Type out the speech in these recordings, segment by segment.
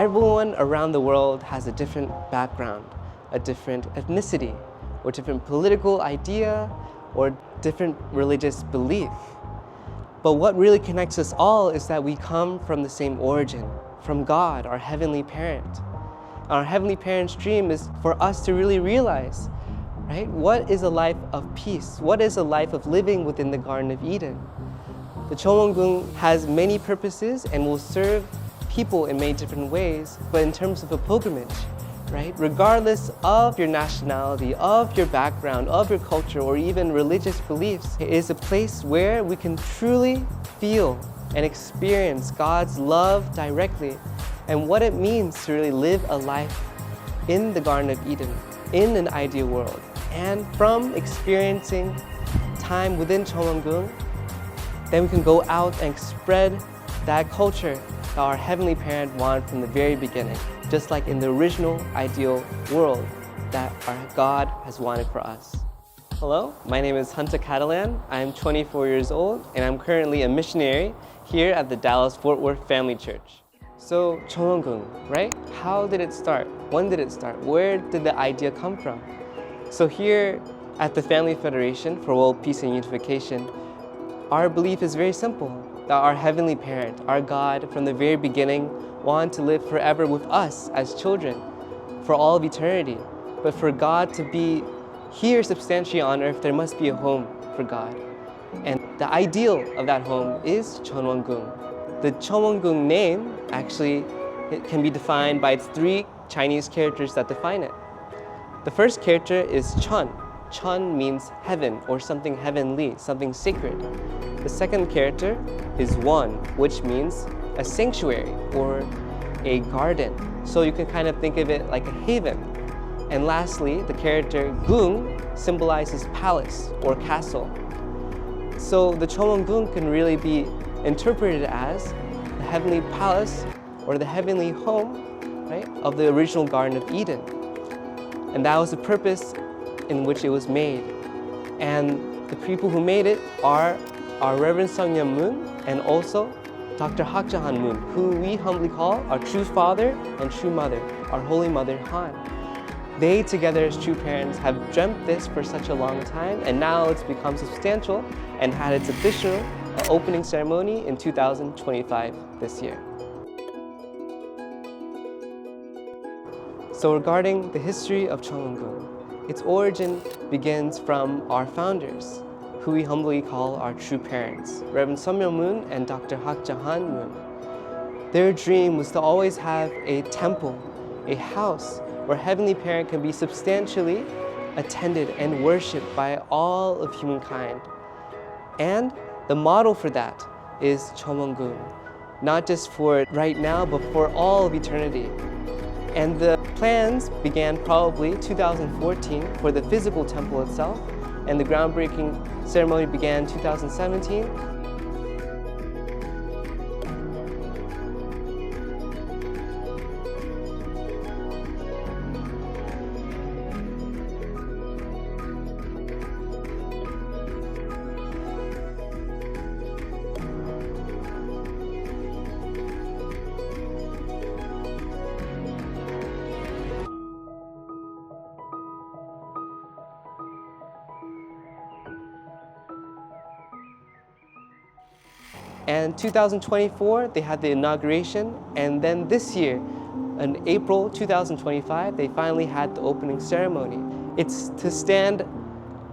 everyone around the world has a different background, a different ethnicity, or different political idea, or different religious belief. But what really connects us all is that we come from the same origin, from God, our heavenly parent. Our heavenly parent's dream is for us to really realize, right? What is a life of peace? What is a life of living within the Garden of Eden? The Cheon Won Gung has many purposes and will serve people in many different ways, but in terms of a pilgrimage, right? Regardless of your nationality, of your background, of your culture, or even religious beliefs, it is a place where we can truly feel and experience God's love directly and what it means to really live a life in the Garden of Eden, in an ideal world. And from experiencing time within Cheon Won Gung, then we can go out and spread that culture that our Heavenly Parent wanted from the very beginning, just like in the original ideal world that our God has wanted for us. Hello, my name is Hunter Catalan. I'm 24 years old and I'm currently a missionary here at the Dallas-Fort Worth Family Church. So Cheon Won Gung, right? How did it start? When did it start? Where did the idea come from? So here at the Family Federation for World Peace and Unification, our belief is very simple, that our Heavenly Parent, our God, from the very beginning, wanted to live forever with us as children for all of eternity. But for God to be here substantially on earth, there must be a home for God. And the ideal of that home is Cheon Won Gung. The Cheon Won Gung name actually it can be defined by its 3 Chinese characters that define it. The first character is Cheon. Cheon means heaven or something heavenly, something sacred. The second character is Won, which means a sanctuary or a garden. So you can kind of think of it like a haven. And lastly, the character Gung symbolizes palace or castle. So the Cheon Won Gung can really be interpreted as the heavenly palace or the heavenly home, right, of the original Garden of Eden. And that was the purpose in which it was made. And the people who made it are our Reverend Moon and also Dr. Hak Jahan Moon, who we humbly call our true father and true mother, our Holy Mother Han. They together as true parents have dreamt this for such a long time, and now it's become substantial and had its official opening ceremony in 2025 this year. So regarding the history of Cheon Won Gung, its origin begins from our founders, who we humbly call our true parents, Reverend Moon and Dr. Hak Jahan Moon. Their dream was to always have a temple, a house, where Heavenly Parent can be substantially attended and worshipped by all of humankind. And the model for that is Cheon Won Gung, not just for right now, but for all of eternity. And the plans began probably 2014 for the physical temple itself, and the groundbreaking ceremony began 2017. And 2024, they had the inauguration, and then this year, in April 2025, they finally had the opening ceremony. It's to stand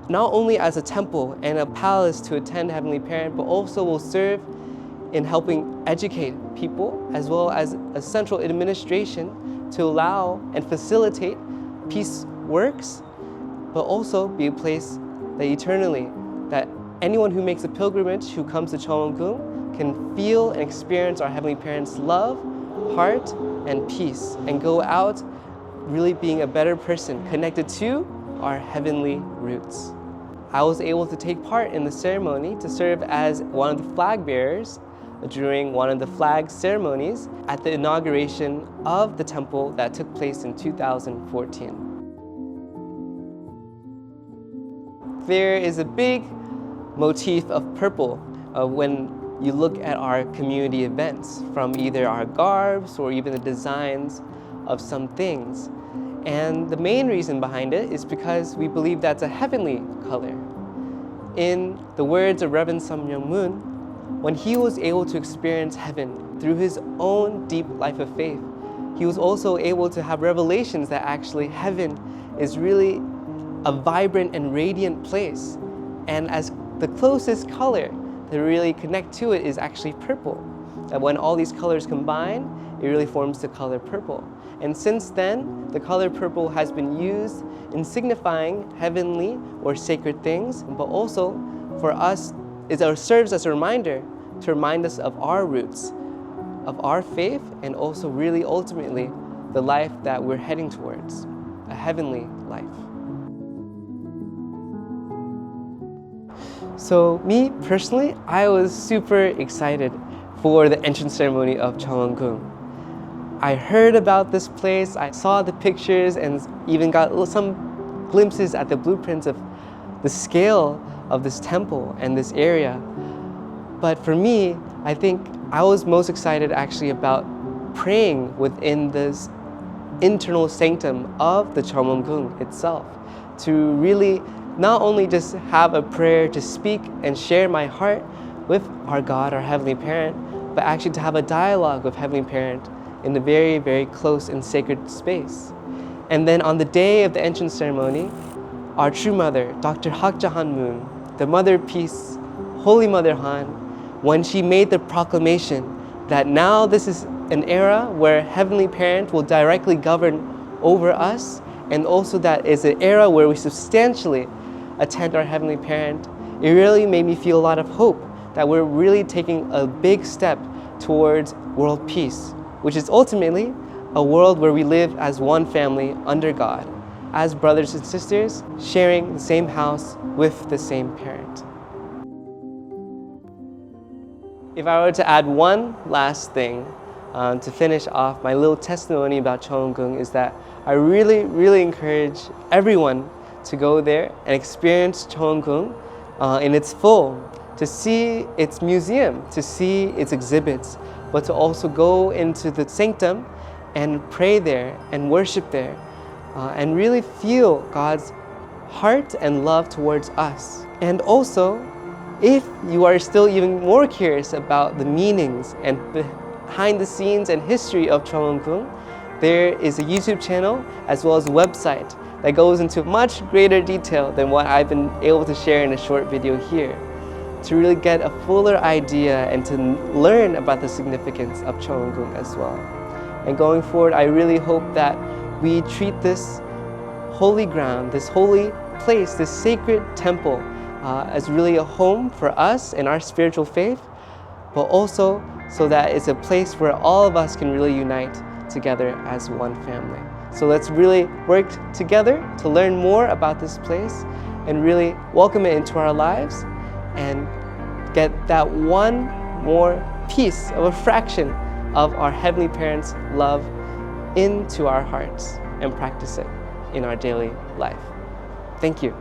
not only as a temple and a palace to attend Heavenly Parent, but also will serve in helping educate people, as well as a central administration to allow and facilitate peace works, but also be a place that eternally, that anyone who makes a pilgrimage, who comes to Cheon Won Gung, can feel and experience our Heavenly Parent's love, heart, and peace, and go out really being a better person, connected to our heavenly roots. I was able to take part in the ceremony to serve as one of the flag bearers during one of the flag ceremonies at the inauguration of the temple that took place in 2014. There is a big motif of purple when you look at our community events, from either our garbs or even the designs of some things. And the main reason behind it is because we believe that's a heavenly color. In the words of Reverend Myung, when he was able to experience heaven through his own deep life of faith, he was also able to have revelations that actually heaven is really a vibrant and radiant place. And as the closest color to really connect to it is actually purple. And when all these colors combine, it really forms the color purple. And since then, the color purple has been used in signifying heavenly or sacred things, but also for us, it serves as a reminder to remind us of our roots, of our faith, and also really ultimately the life that we're heading towards, a heavenly life. So me personally, I was super excited for the entrance ceremony of Cheon Won Gung. I heard about this place, I saw the pictures and even got some glimpses at the blueprints of the scale of this temple and this area. But for me, I think I was most excited actually about praying within this internal sanctum of the Cheon Won Gung itself, to really not only just have a prayer to speak and share my heart with our God, our Heavenly Parent, but actually to have a dialogue with Heavenly Parent in a very, very close and sacred space. And then on the day of the entrance ceremony, our true mother, Dr. Hak Ja-han Moon, the Mother of Peace, Holy Mother Han, when she made the proclamation that now this is an era where Heavenly Parent will directly govern over us, and also that is an era where we substantially attend our Heavenly Parent, it really made me feel a lot of hope that we're really taking a big step towards world peace, which is ultimately a world where we live as one family under God, as brothers and sisters, sharing the same house with the same parent. If I were to add one last thing to finish off my little testimony about Cheon Won Gung, is that I really, really encourage everyone to go there and experience Cheon Won Gung in its full, to see its museum, to see its exhibits, but to also go into the sanctum and pray there and worship there and really feel God's heart and love towards us. And also, if you are still even more curious about the meanings and behind the scenes and history of Cheon Won Gung, there is a YouTube channel as well as a website that goes into much greater detail than what I've been able to share in a short video here, to really get a fuller idea and to learn about the significance of Cheon Won Gung as well. And going forward, I really hope that we treat this holy ground, this holy place, this sacred temple as really a home for us and our spiritual faith, but also so that it's a place where all of us can really unite together as one family. So let's really work together to learn more about this place and really welcome it into our lives and get that one more piece of a fraction of our Heavenly Parent's love into our hearts and practice it in our daily life. Thank you.